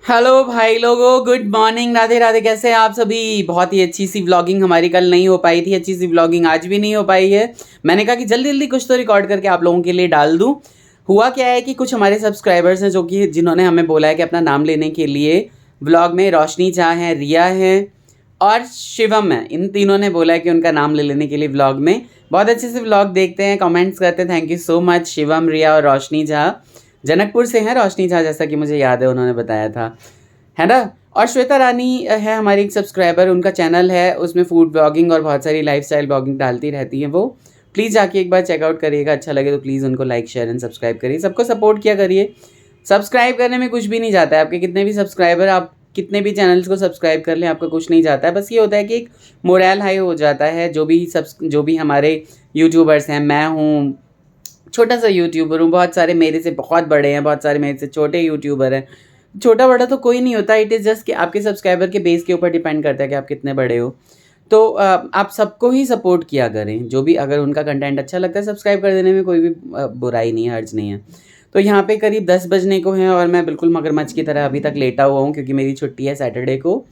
Hello भाई लोगों, good morning, Radhe Radhe. कैसे हैं आप सभी? बहुत ही अच्छी सी व्लॉगिंग हमारी कल नहीं हो पाई थी, अच्छी सी व्लॉगिंग आज भी नहीं हो पाई है। मैंने कहा कि जल्दी जल्दी कुछ तो रिकॉर्ड करके आप लोगों के लिए डाल दूं। हुआ क्या है कि कुछ हमारे सब्सक्राइबर्स हैं जो कि जिन्होंने हमें बोला है कि अपना नाम लेने के लिए व्लॉग में, रोशनी झा हैं, रिया हैं और शिवम है, इन तीनों ने बोला है कि उनका नाम ले लेने के लिए व्लॉग में। बहुत अच्छे से व्लॉग देखते हैं, कमेंट्स करते हैं। Thank you so much Shivam, Riya और रोशनी झा। जनकपुर से हैं रोशनी झा, जैसा कि मुझे याद है, उन्होंने बताया था, है ना। और श्वेता रानी है हमारी एक सब्सक्राइबर, उनका चैनल है, उसमें फूड ब्लॉगिंग और बहुत सारी लाइफस्टाइल ब्लॉगिंग डालती रहती हैं वो। प्लीज़ जाके एक बार चेकआउट करिएगा, अच्छा लगे तो प्लीज़ उनको लाइक शेयर एंड सब्सक्राइब करिए, सबको सपोर्ट किया करिए। सब्सक्राइब करने में कुछ भी नहीं जाता है, आपके कितने भी सब्सक्राइबर, आप कितने भी चैनल्स को सब्सक्राइब कर लें, आपका कुछ नहीं जाता है। बस ये होता है कि एक मोरल हाई हो जाता है। जो भी हमारे यूट्यूबर्स हैं, मैं हूँ छोटा सा यूट्यूबर हूँ, बहुत सारे मेरे से बहुत बड़े हैं, बहुत सारे मेरे से छोटे यूट्यूबर हैं। छोटा बड़ा तो कोई नहीं होता, इट इज़ जस्ट कि आपके सब्सक्राइबर के बेस के ऊपर डिपेंड करता है कि आप कितने बड़े हो। तो आप सबको ही सपोर्ट किया करें, जो भी अगर उनका कंटेंट अच्छा लगता है सब्सक्राइब कर देने में कोई भी बुराई नहीं है, हर्ज नहीं है। तो यहाँ पे करीब 10 बजने को हैं और मैं बिल्कुल मगरमच्छ की तरह अभी तक लेटा हुआ हूँ, क्योंकि मेरी छुट्टी है सैटरडे को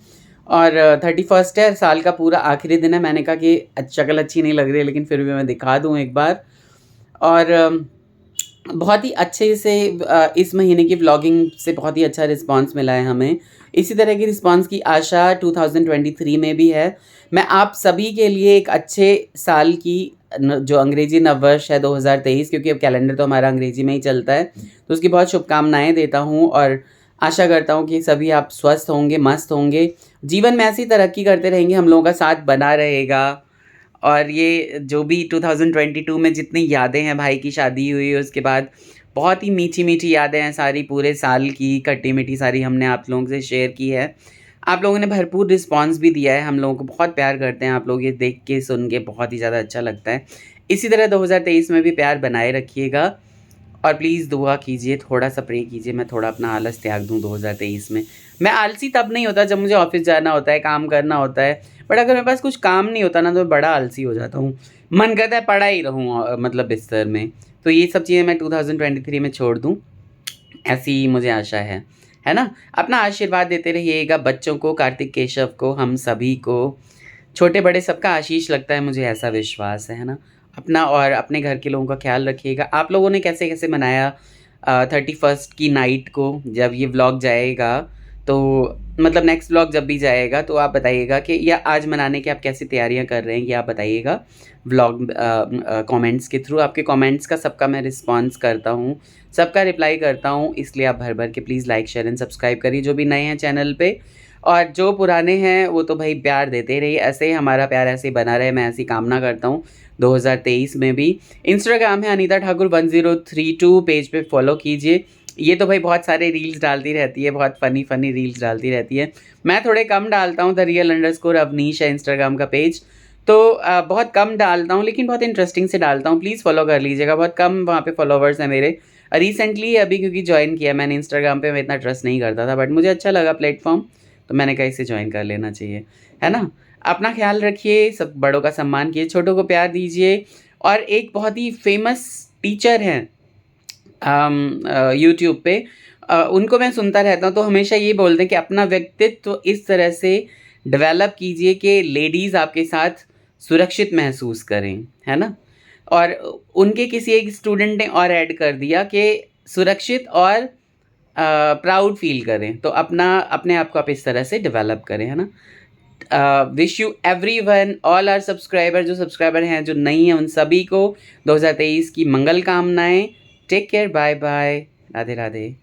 और 31st है, साल का पूरा आखिरी दिन है। मैंने कहा कि शक्ल अच्छी नहीं लग रही है, लेकिन फिर भी मैं दिखा दूँ एक बार। और बहुत ही अच्छे से इस महीने की व्लॉगिंग से बहुत ही अच्छा रिस्पांस मिला है हमें। इसी तरह की रिस्पांस की आशा 2023 में भी है। मैं आप सभी के लिए एक अच्छे साल की जो अंग्रेजी नववर्ष है 2023, क्योंकि अब कैलेंडर तो हमारा अंग्रेजी में ही चलता है, तो उसकी बहुत शुभकामनाएं देता हूँ और आशा करता हूँ कि सभी आप स्वस्थ होंगे, मस्त होंगे, जीवन में ऐसी तरक्की करते रहेंगे, हम लोगों का साथ बना रहेगा। और ये जो भी 2022 में जितनी यादें हैं, भाई की शादी हुई उसके बाद बहुत ही मीठी मीठी यादें हैं, सारी पूरे साल की खट्टी मीठी सारी हमने आप लोगों से शेयर की है। आप लोगों ने भरपूर रिस्पांस भी दिया है, हम लोगों को बहुत प्यार करते हैं आप लोग, ये देख के सुन के बहुत ही ज़्यादा अच्छा लगता है। इसी तरह 2023 में भी प्यार बनाए रखिएगा और प्लीज़ दुआ कीजिए, थोड़ा सा प्रे कीजिए, मैं थोड़ा अपना आलस त्याग दूँ 2023 में। मैं आलसी तब नहीं होता जब मुझे ऑफिस जाना होता है, काम करना होता है, बट अगर मेरे पास कुछ काम नहीं होता ना तो मैं बड़ा आलसी हो जाता हूँ, मन करता है पड़ा ही रहूँ मतलब बिस्तर में। तो ये सब चीज़ें मैं 2023 में छोड़ दूँ, ऐसी मुझे आशा है ना। अपना आशीर्वाद देते रहिएगा बच्चों को, कार्तिक केशव को, हम सभी को, छोटे बड़े सबका आशीष लगता है, मुझे ऐसा विश्वास है ना। अपना और अपने घर के लोगों का ख्याल रखिएगा। आप लोगों ने कैसे कैसे मनाया 31st की नाइट को? जब ये व्लॉग जाएगा तो मतलब नेक्स्ट व्लॉग जब भी जाएगा तो आप बताइएगा कि या आज मनाने की आप कैसी तैयारियां कर रहे हैं, ये आप बताइएगा व्लॉग कमेंट्स के थ्रू। आपके कमेंट्स का सबका मैं रिस्पांस करता हूँ, सबका रिप्लाई करता हूँ, इसलिए आप भर भर के please like share and subscribe करिए जो भी नए हैं चैनल पे। और जो पुराने हैं वो तो भाई प्यार देते रहिए, ऐसे ही हमारा प्यार ऐसे ही बना रहे, मैं ऐसी कामना करता हूँ 2023 में भी। इंस्टाग्राम है अनीता ठाकुर 1032, पेज पे फॉलो कीजिए। ये तो भाई बहुत सारे रील्स डालती रहती है, बहुत फ़नी फ़नी रील्स डालती रहती है। मैं थोड़े कम डालता हूँ, @real_अवनीश है इंस्टाग्राम का पेज। तो बहुत कम डालता हूँ लेकिन बहुत इंटरेस्टिंग से डालता हूँ, प्लीज़ फॉलो कर लीजिएगा। बहुत कम वहाँ पे फॉलोवर्स हैं मेरे। रिसेंटली अभी क्योंकि ज्वाइन किया मैंने इंस्टाग्राम पे, मैं इतना ट्रस्ट नहीं करता था, बट मुझे अच्छा लगा प्लेटफॉर्म, तो मैंने कहा इसे ज्वाइन कर लेना चाहिए, है ना। अपना ख्याल रखिए, सब बड़ों का सम्मान कीजिए, छोटों को प्यार दीजिए। और एक बहुत ही फेमस टीचर हैं यूट्यूब पे, उनको मैं सुनता रहता हूँ, तो हमेशा ये बोलते हैं कि अपना व्यक्तित्व इस तरह से डेवलप कीजिए कि लेडीज़ आपके साथ सुरक्षित महसूस करें, है ना। और उनके किसी एक स्टूडेंट ने और ऐड कर दिया कि सुरक्षित और प्राउड फील करें, तो अपने आप को आप इस तरह से डेवलप करें, है ना। Wish you everyone, all are subscriber, जो सब्सक्राइबर हैं, जो नहीं हैं, उन सभी को 2023 की मंगल कामनाएं। Take care, bye bye, Radhe Radhe.